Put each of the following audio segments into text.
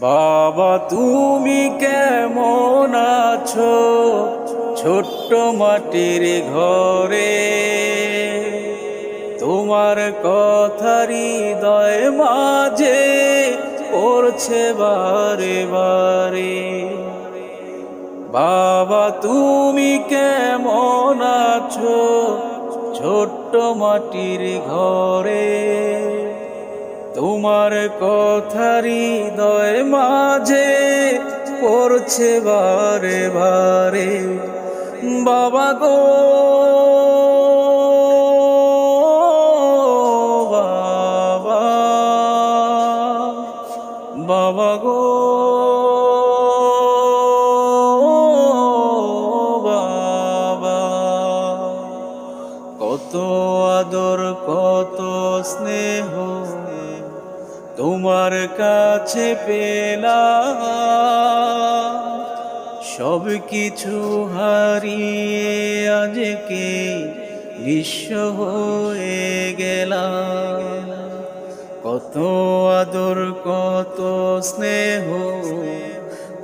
বাবা তুমি কেমন আছো ছোট্ট মাটির ঘরে? তোমার কথা হৃদয় মাঝে পড়ছে বারে বারে। বাবা তুমি কেমন আছো ছোট্ট মাটির ঘরে? তোমার কথা হৃদয় মাঝে পড়ছে বারে বারে। বাবা গো বাবা, বাবা গো বাবা, কত আদর কত স্নেহ তোমার কাছে পেলাম, সব কিছু হারিয়ে আজকে নিঃস্ব হয়ে গেলাম। কত আদর কত স্নেহ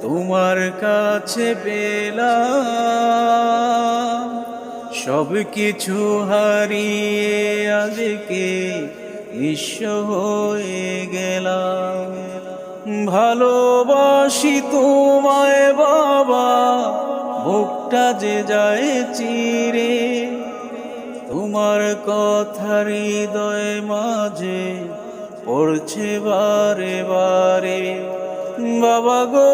তোমার কাছে পেলাম, সব কিছু হারিয়ে আজকে নিঃস্ব হয়ে গেলাম। ভালোবাসি তোমায় বাবা, বুকটা যে যায় চিরে। তোমার কথা হৃদয় মাঝে পড়ছে বারে বারে। বাবা গো